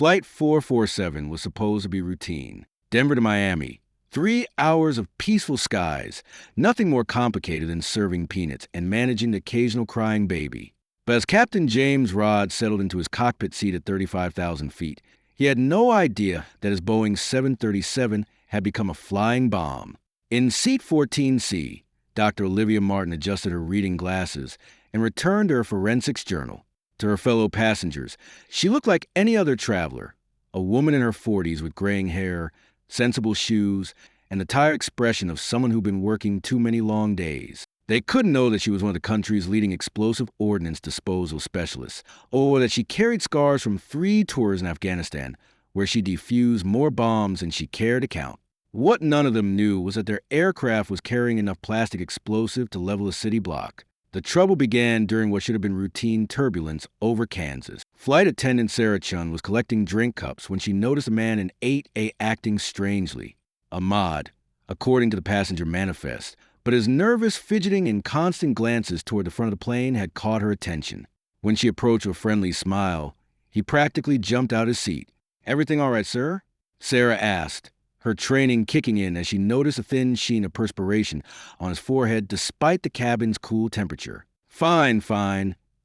Flight 447 was supposed to be routine. Denver to Miami. 3 hours of peaceful skies. Nothing more complicated than serving peanuts and managing the occasional crying baby. But as Captain James Rodd settled into his cockpit seat at 35,000 feet, he had no idea that his Boeing 737 had become a flying bomb. In seat 14C, Dr. Olivia Martin adjusted her reading glasses and returned to her forensics journal. To her fellow passengers, she looked like any other traveler, a woman in her 40s with graying hair, sensible shoes, and the tired expression of someone who'd been working too many long days. They couldn't know that she was one of the country's leading explosive ordnance disposal specialists, or that she carried scars from 3 tours in Afghanistan, where she defused more bombs than she cared to count. What none of them knew was that their aircraft was carrying enough plastic explosive to level a city block. The trouble began during what should have been routine turbulence over Kansas. Flight attendant Sarah Chun was collecting drink cups when she noticed a man in 8A acting strangely. Ahmad, according to the passenger manifest, but his nervous fidgeting and constant glances toward the front of the plane had caught her attention. When she approached with a friendly smile, he practically jumped out his seat. "Everything all right, sir?" Sarah asked, her training kicking in as she noticed a thin sheen of perspiration on his forehead despite the cabin's cool temperature. Fine,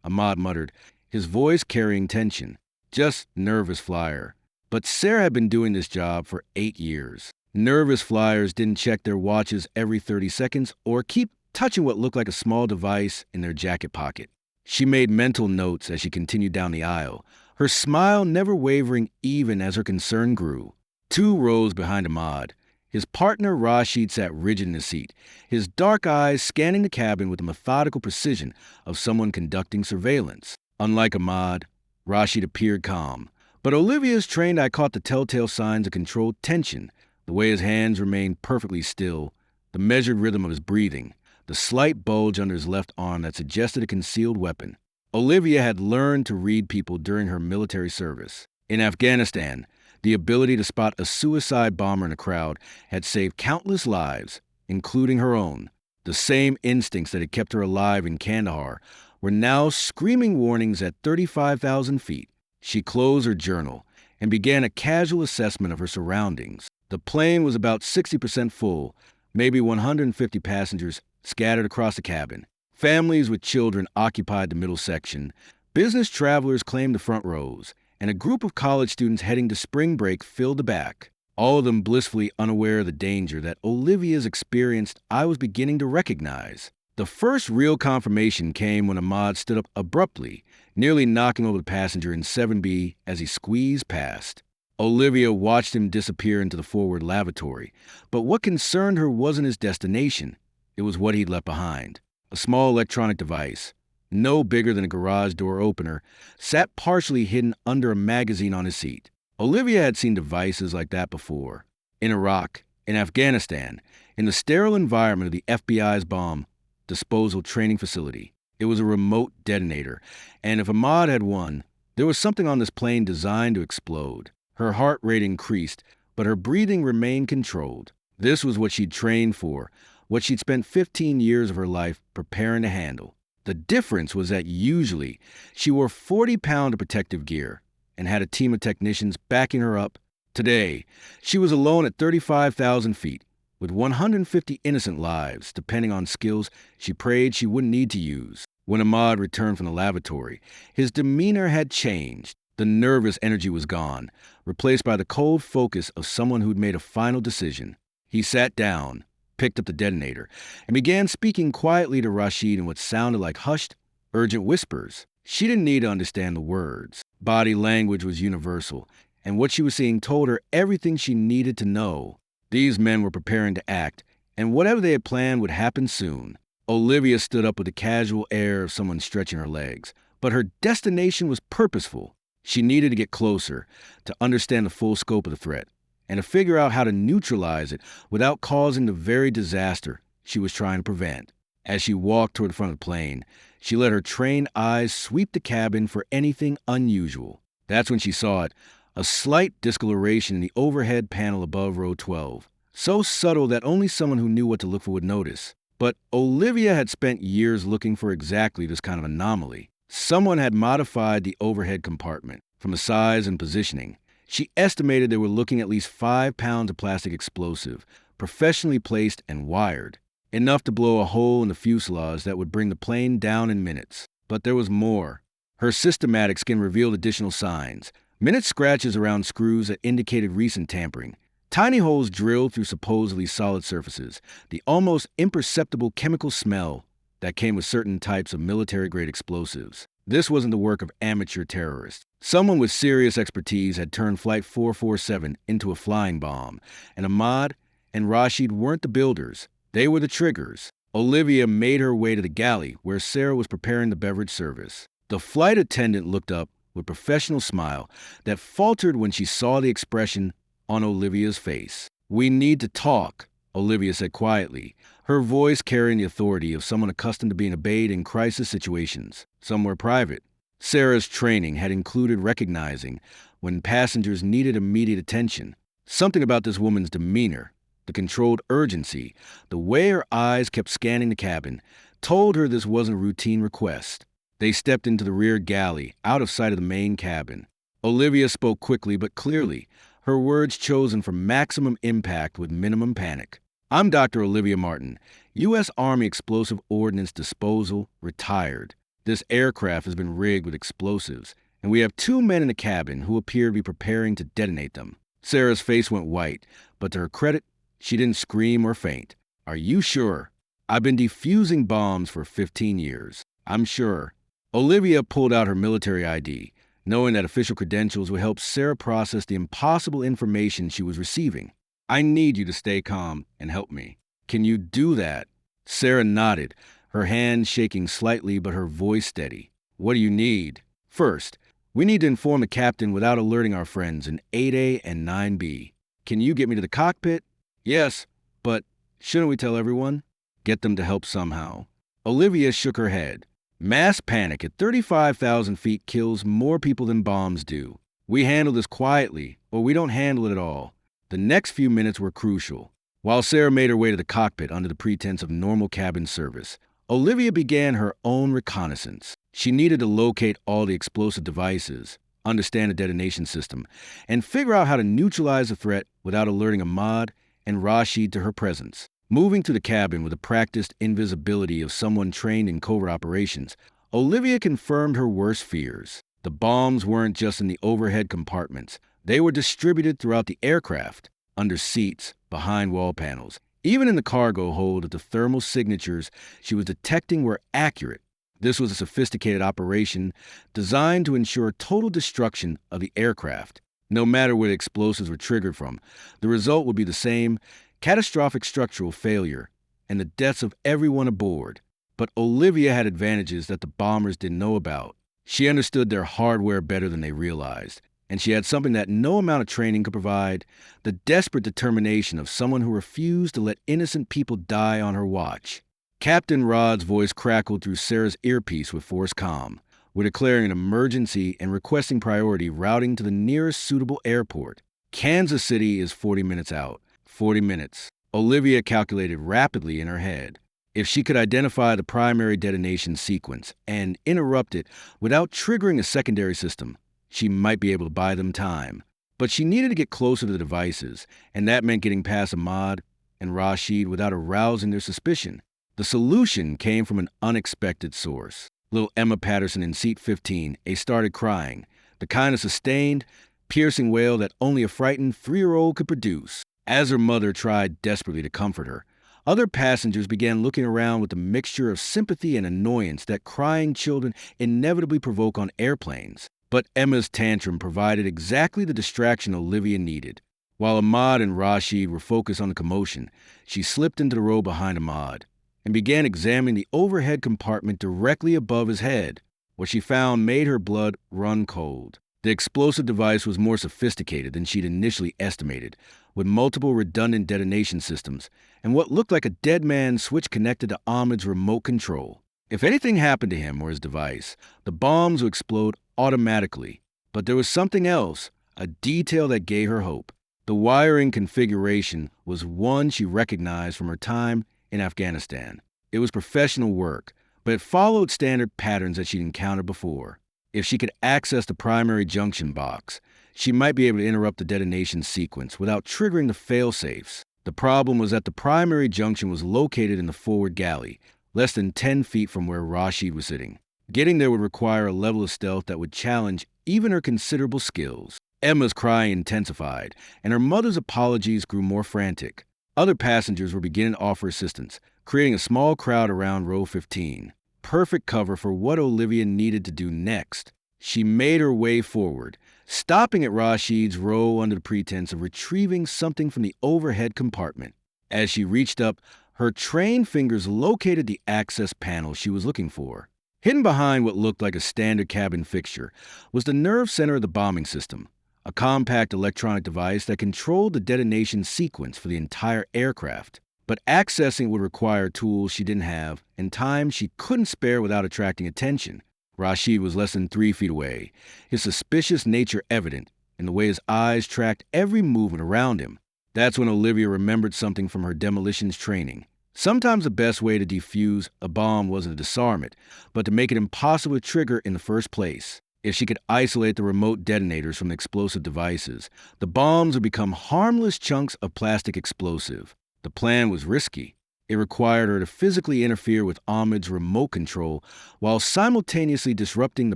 Ahmad muttered, his voice carrying tension. "Just nervous flyer." But Sarah had been doing this job for 8 years. Nervous flyers didn't check their watches every 30 seconds or keep touching what looked like a small device in their jacket pocket. She made mental notes as she continued down the aisle, her smile never wavering even as her concern grew. 2 rows behind Ahmad, his partner Rashid sat rigid in his seat, his dark eyes scanning the cabin with the methodical precision of someone conducting surveillance. Unlike Ahmad, Rashid appeared calm, but Olivia's trained eye caught the telltale signs of controlled tension, the way his hands remained perfectly still, the measured rhythm of his breathing, the slight bulge under his left arm that suggested a concealed weapon. Olivia had learned to read people during her military service. In Afghanistan, the ability to spot a suicide bomber in a crowd had saved countless lives, including her own. The same instincts that had kept her alive in Kandahar were now screaming warnings at 35,000 feet. She closed her journal and began a casual assessment of her surroundings. The plane was about 60% full, maybe 150 passengers scattered across the cabin. Families with children occupied the middle section. Business travelers claimed the front rows, and a group of college students heading to spring break filled the back. All of them blissfully unaware of the danger that Olivia's experienced I was beginning to recognize. The first real confirmation came when Ahmad stood up abruptly, nearly knocking over the passenger in 7B as he squeezed past. Olivia watched him disappear into the forward lavatory, but what concerned her wasn't his destination. It was what he'd left behind. A small electronic device, no bigger than a garage door opener, sat partially hidden under a magazine on his seat. Olivia had seen devices like that before. In Iraq, in Afghanistan, in the sterile environment of the FBI's bomb disposal training facility. It was a remote detonator, and if Ahmad had won, there was something on this plane designed to explode. Her heart rate increased, but her breathing remained controlled. This was what she'd trained for, what she'd spent 15 years of her life preparing to handle. The difference was that usually she wore 40 pounds of protective gear and had a team of technicians backing her up. Today, she was alone at 35,000 feet, with 150 innocent lives, depending on skills she prayed she wouldn't need to use. When Ahmad returned from the lavatory, his demeanor had changed. The nervous energy was gone, replaced by the cold focus of someone who'd made a final decision. He sat down, picked up the detonator, and began speaking quietly to Rashid in what sounded like hushed, urgent whispers. She didn't need to understand the words. Body language was universal, and what she was seeing told her everything she needed to know. These men were preparing to act, and whatever they had planned would happen soon. Olivia stood up with the casual air of someone stretching her legs, but her destination was purposeful. She needed to get closer, to understand the full scope of the threat, and to figure out how to neutralize it without causing the very disaster she was trying to prevent. As she walked toward the front of the plane, she let her trained eyes sweep the cabin for anything unusual. That's when she saw it, a slight discoloration in the overhead panel above row 12, so subtle that only someone who knew what to look for would notice. But Olivia had spent years looking for exactly this kind of anomaly. Someone had modified the overhead compartment. from the size and positioning. She estimated they were looking at least 5 pounds of plastic explosive, professionally placed and wired, enough to blow a hole in the fuselage that would bring the plane down in minutes. But there was more. Her systematic skin revealed additional signs. Minute scratches around screws that indicated recent tampering. Tiny holes drilled through supposedly solid surfaces. The almost imperceptible chemical smell that came with certain types of military-grade explosives. This wasn't the work of amateur terrorists. Someone with serious expertise had turned Flight 447 into a flying bomb, and Ahmad and Rashid weren't the builders. They were the triggers. Olivia made her way to the galley where Sarah was preparing the beverage service. The flight attendant looked up with a professional smile that faltered when she saw the expression on Olivia's face. "We need to talk," Olivia said quietly, her voice carrying the authority of someone accustomed to being obeyed in crisis situations, somewhere private. Sarah's training had included recognizing when passengers needed immediate attention. Something about this woman's demeanor, the controlled urgency, the way her eyes kept scanning the cabin, told her this wasn't a routine request. They stepped into the rear galley, out of sight of the main cabin. Olivia spoke quickly but clearly, her words chosen for maximum impact with minimum panic. "I'm Dr. Olivia Martin, U.S. Army Explosive Ordnance Disposal, retired. This aircraft has been rigged with explosives, and we have 2 men in the cabin who appear to be preparing to detonate them." Sarah's face went white, but to her credit, she didn't scream or faint. "Are you sure?" "I've been defusing bombs for 15 years. I'm sure." Olivia pulled out her military ID, knowing that official credentials would help Sarah process the impossible information she was receiving. "I need you to stay calm and help me. Can you do that?" Sarah nodded, her hand shaking slightly but her voice steady. "What do you need?" "First, we need to inform the captain without alerting our friends in 8A and 9B. Can you get me to the cockpit?" "Yes, but shouldn't we tell everyone?" "Get them to help somehow." Olivia shook her head. "Mass panic at 35,000 feet kills more people than bombs do. We handle this quietly, or we don't handle it at all." The next few minutes were crucial. While Sarah made her way to the cockpit under the pretense of normal cabin service, Olivia began her own reconnaissance. She needed to locate all the explosive devices, understand the detonation system, and figure out how to neutralize the threat without alerting Ahmad and Rashid to her presence. Moving to the cabin with the practiced invisibility of someone trained in covert operations, Olivia confirmed her worst fears. The bombs weren't just in the overhead compartments. They were distributed throughout the aircraft, under seats, behind wall panels. Even in the cargo hold, the thermal signatures she was detecting were accurate. This was a sophisticated operation designed to ensure total destruction of the aircraft. No matter where the explosives were triggered from, the result would be the same: catastrophic structural failure and the deaths of everyone aboard. But Olivia had advantages that the bombers didn't know about. She understood their hardware better than they realized, and she had something that no amount of training could provide: the desperate determination of someone who refused to let innocent people die on her watch. Captain Rod's voice crackled through Sarah's earpiece with forced calm. "We're declaring an emergency and requesting priority routing to the nearest suitable airport. Kansas City is 40 minutes out." 40 minutes. Olivia calculated rapidly in her head. If she could identify the primary detonation sequence and interrupt it without triggering a secondary system, she might be able to buy them time. But she needed to get closer to the devices, and that meant getting past Ahmad and Rashid without arousing their suspicion. The solution came from an unexpected source. Little Emma Patterson in seat 15A started crying, the kind of sustained, piercing wail that only a frightened 3-year-old could produce. As her mother tried desperately to comfort her, other passengers began looking around with the mixture of sympathy and annoyance that crying children inevitably provoke on airplanes. But Emma's tantrum provided exactly the distraction Olivia needed. While Ahmad and Rashid were focused on the commotion, she slipped into the row behind Ahmad and began examining the overhead compartment directly above his head. What she found made her blood run cold. The explosive device was more sophisticated than she'd initially estimated, with multiple redundant detonation systems and what looked like a dead man's switch connected to Ahmed's remote control. If anything happened to him or his device, the bombs would explode automatically. But there was something else, a detail that gave her hope. The wiring configuration was one she recognized from her time in Afghanistan. It was professional work, but it followed standard patterns that she'd encountered before. If she could access the primary junction box, she might be able to interrupt the detonation sequence without triggering the fail-safes. The problem was that the primary junction was located in the forward galley, less than 10 feet from where Rashid was sitting. Getting there would require a level of stealth that would challenge even her considerable skills. Emma's crying intensified, and her mother's apologies grew more frantic. Other passengers were beginning to offer assistance, creating a small crowd around row 15. Perfect cover for what Olivia needed to do next. She made her way forward, stopping at Rashid's row under the pretense of retrieving something from the overhead compartment. As she reached up, her trained fingers located the access panel she was looking for. Hidden behind what looked like a standard cabin fixture was the nerve center of the bombing system, a compact electronic device that controlled the detonation sequence for the entire aircraft. But accessing it would require tools she didn't have and time she couldn't spare without attracting attention. Rashid was less than 3 feet away, his suspicious nature evident in the way his eyes tracked every movement around him. That's when Olivia remembered something from her demolitions training. Sometimes the best way to defuse a bomb wasn't to disarm it, but to make it impossible to trigger in the first place. If she could isolate the remote detonators from the explosive devices, the bombs would become harmless chunks of plastic explosive. The plan was risky. It required her to physically interfere with Ahmed's remote control while simultaneously disrupting the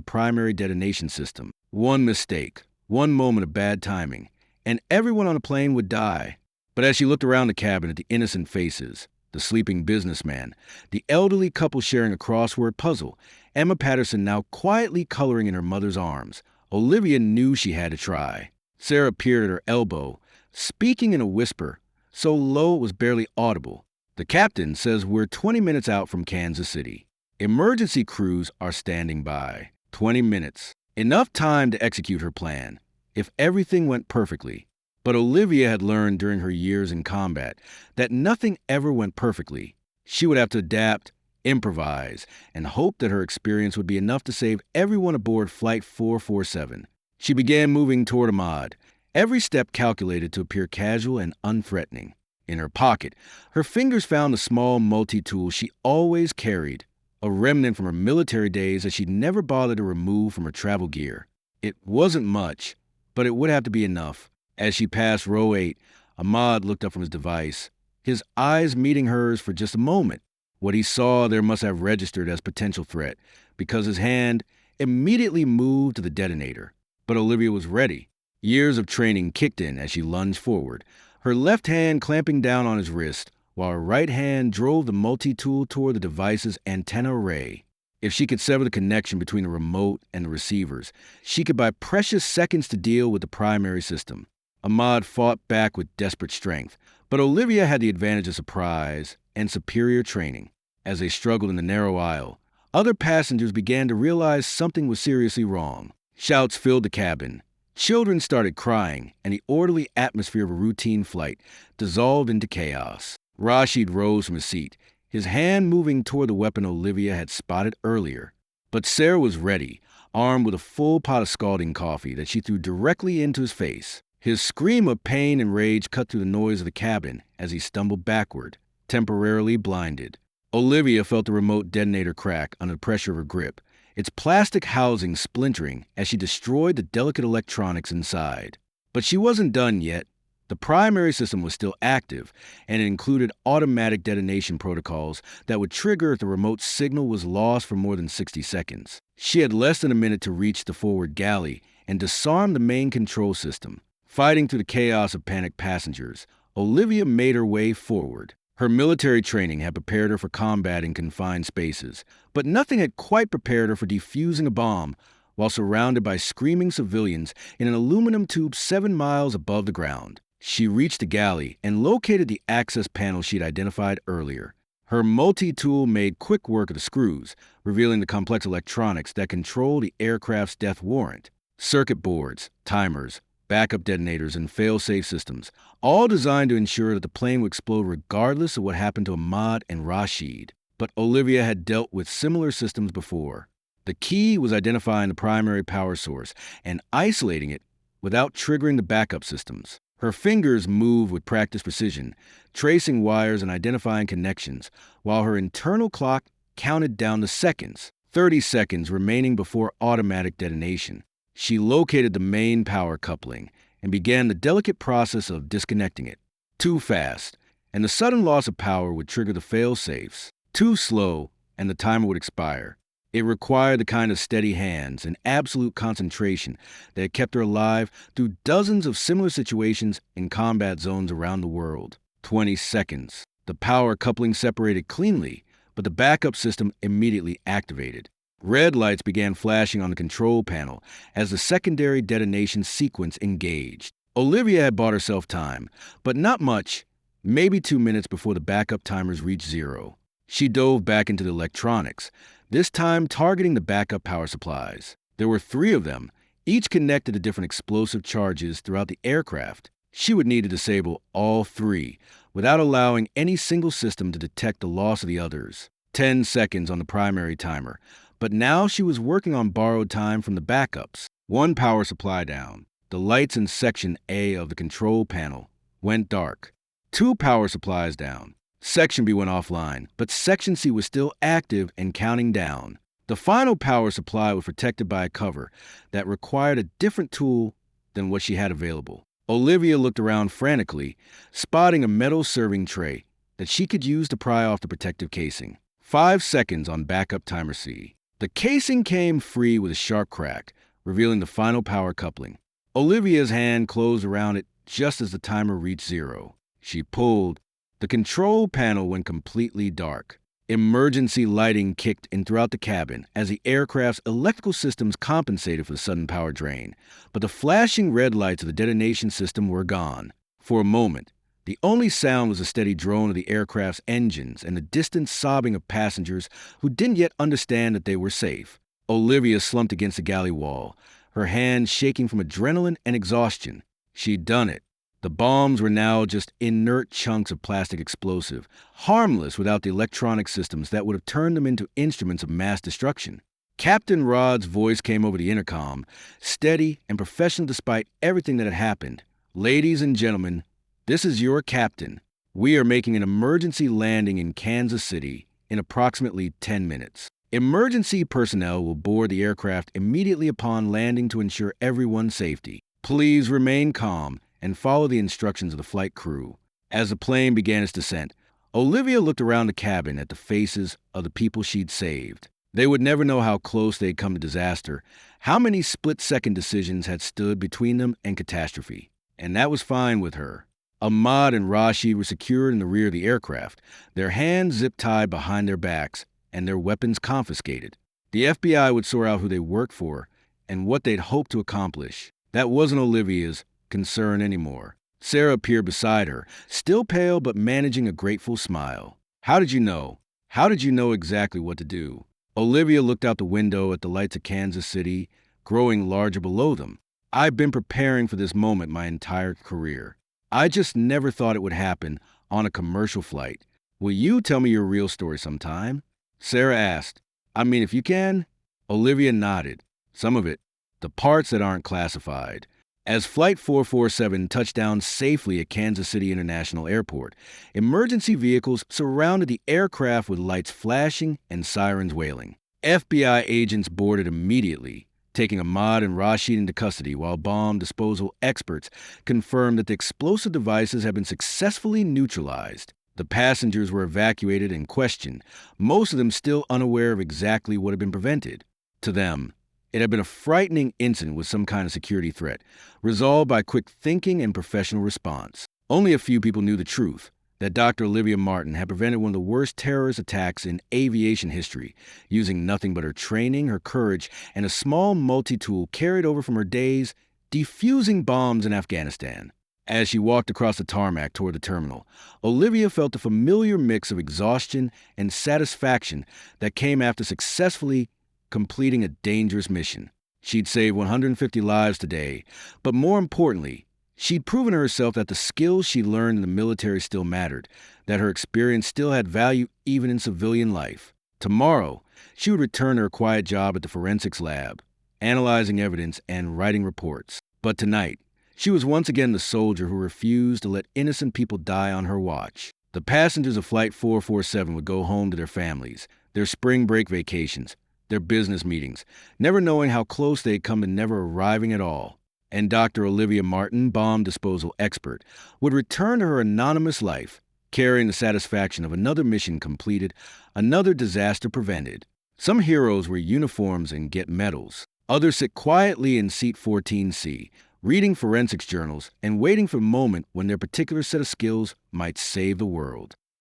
primary detonation system. One mistake, one moment of bad timing, and everyone on the plane would die. But as she looked around the cabin at the innocent faces, the sleeping businessman, the elderly couple sharing a crossword puzzle, Emma Patterson now quietly coloring in her mother's arms, Olivia knew she had to try. Sarah appeared at her elbow, speaking in a whisper, so low it was barely audible. The captain says we're 20 minutes out from Kansas City. Emergency crews are standing by. 20 minutes. Enough time to execute her plan, if everything went perfectly. But Olivia had learned during her years in combat that nothing ever went perfectly. She would have to adapt, improvise, and hope that her experience would be enough to save everyone aboard Flight 447. She began moving toward Ahmad, every step calculated to appear casual and unthreatening. In her pocket, her fingers found the small multi-tool she always carried, a remnant from her military days that she'd never bothered to remove from her travel gear. It wasn't much, but it would have to be enough. As she passed row 8, Ahmad looked up from his device, his eyes meeting hers for just a moment. What he saw there must have registered as potential threat, because his hand immediately moved to the detonator. But Olivia was ready. Years of training kicked in as she lunged forward, her left hand clamping down on his wrist, while her right hand drove the multi-tool toward the device's antenna array. If she could sever the connection between the remote and the receivers, she could buy precious seconds to deal with the primary system. Ahmad fought back with desperate strength, but Olivia had the advantage of surprise and superior training. As they struggled in the narrow aisle, other passengers began to realize something was seriously wrong. Shouts filled the cabin. Children started crying, and the orderly atmosphere of a routine flight dissolved into chaos. Rashid rose from his seat, his hand moving toward the weapon Olivia had spotted earlier. But Sarah was ready, armed with a full pot of scalding coffee that she threw directly into his face. His scream of pain and rage cut through the noise of the cabin as he stumbled backward, temporarily blinded. Olivia felt the remote detonator crack under the pressure of her grip, its plastic housing splintering as she destroyed the delicate electronics inside. But she wasn't done yet. The primary system was still active, and it included automatic detonation protocols that would trigger if the remote signal was lost for more than 60 seconds. She had less than a minute to reach the forward galley and disarm the main control system. Fighting through the chaos of panicked passengers, Olivia made her way forward. Her military training had prepared her for combat in confined spaces, but nothing had quite prepared her for defusing a bomb while surrounded by screaming civilians in an aluminum tube 7 miles above the ground. She reached the galley and located the access panel she'd identified earlier. Her multi-tool made quick work of the screws, revealing the complex electronics that control the aircraft's death warrant. Circuit boards, timers, backup detonators, and fail-safe systems, all designed to ensure that the plane would explode regardless of what happened to Ahmad and Rashid. But Olivia had dealt with similar systems before. The key was identifying the primary power source and isolating it without triggering the backup systems. Her fingers moved with practiced precision, tracing wires and identifying connections, while her internal clock counted down the seconds. 30 seconds remaining before automatic detonation. She located the main power coupling and began the delicate process of disconnecting it. Too fast, and the sudden loss of power would trigger the fail-safes. Too slow, and the timer would expire. It required the kind of steady hands and absolute concentration that had kept her alive through dozens of similar situations in combat zones around the world. 20 seconds. The power coupling separated cleanly, but the backup system immediately activated. Red lights began flashing on the control panel as the secondary detonation sequence engaged. Olivia had bought herself time, but not much, maybe 2 minutes before the backup timers reached zero. She dove back into the electronics, this time targeting the backup power supplies. There were 3 of them, each connected to different explosive charges throughout the aircraft. She would need to disable all 3 without allowing any single system to detect the loss of the others. 10 seconds on the primary timer, but now she was working on borrowed time from the backups. 1 power supply down. The lights in Section A of the control panel went dark. 2 power supplies down. Section B went offline, but Section C was still active and counting down. The final power supply was protected by a cover that required a different tool than what she had available. Olivia looked around frantically, spotting a metal serving tray that she could use to pry off the protective casing. 5 seconds on backup timer C. The casing came free with a sharp crack, revealing the final power coupling. Olivia's hand closed around it just as the timer reached zero. She pulled. The control panel went completely dark. Emergency lighting kicked in throughout the cabin as the aircraft's electrical systems compensated for the sudden power drain, but the flashing red lights of the detonation system were gone. For a moment, the only sound was the steady drone of the aircraft's engines and the distant sobbing of passengers who didn't yet understand that they were safe. Olivia slumped against the galley wall, her hands shaking from adrenaline and exhaustion. She'd done it. The bombs were now just inert chunks of plastic explosive, harmless without the electronic systems that would have turned them into instruments of mass destruction. Captain Rod's voice came over the intercom, steady and professional despite everything that had happened. "Ladies and gentlemen, this is your captain. We are making an emergency landing in Kansas City in approximately 10 minutes. Emergency personnel will board the aircraft immediately upon landing to ensure everyone's safety. Please remain calm and follow the instructions of the flight crew." As the plane began its descent, Olivia looked around the cabin at the faces of the people she'd saved. They would never know how close they'd come to disaster, how many split-second decisions had stood between them and catastrophe. And that was fine with her. Ahmad and Rashid were secured in the rear of the aircraft, their hands zip-tied behind their backs and their weapons confiscated. The FBI would sort out who they worked for and what they'd hoped to accomplish. That wasn't Olivia's concern anymore. Sarah appeared beside her, still pale but managing a grateful smile. "How did you know? How did you know exactly what to do?" Olivia looked out the window at the lights of Kansas City, growing larger below them. "I've been preparing for this moment my entire career. I just never thought it would happen on a commercial flight. Will you tell me your real story sometime?" Sarah asked. "I mean, if you can." Olivia nodded. "Some of it. The parts that aren't classified." As Flight 447 touched down safely at Kansas City International Airport, emergency vehicles surrounded the aircraft with lights flashing and sirens wailing. FBI agents boarded immediately, taking Ahmad and Rashid into custody while bomb disposal experts confirmed that the explosive devices had been successfully neutralized. The passengers were evacuated and questioned, most of them still unaware of exactly what had been prevented. To them, it had been a frightening incident with some kind of security threat, resolved by quick thinking and professional response. Only a few people knew the truth, that Dr. Olivia Martin had prevented one of the worst terrorist attacks in aviation history, using nothing but her training, her courage, and a small multi-tool carried over from her days defusing bombs in Afghanistan. As she walked across the tarmac toward the terminal, Olivia felt a familiar mix of exhaustion and satisfaction that came after successfully completing a dangerous mission. She'd saved 150 lives today, but more importantly, she'd proven to herself that the skills she learned in the military still mattered, that her experience still had value even in civilian life. Tomorrow, she would return to her quiet job at the forensics lab, analyzing evidence and writing reports. But tonight, she was once again the soldier who refused to let innocent people die on her watch. The passengers of Flight 447 would go home to their families, their spring break vacations, their business meetings, never knowing how close they'd come to never arriving at all. And Dr. Olivia Martin, bomb disposal expert, would return to her anonymous life, carrying the satisfaction of another mission completed, another disaster prevented. Some heroes wear uniforms and get medals. Others sit quietly in seat 14C, reading forensics journals and waiting for the moment when their particular set of skills might save the world.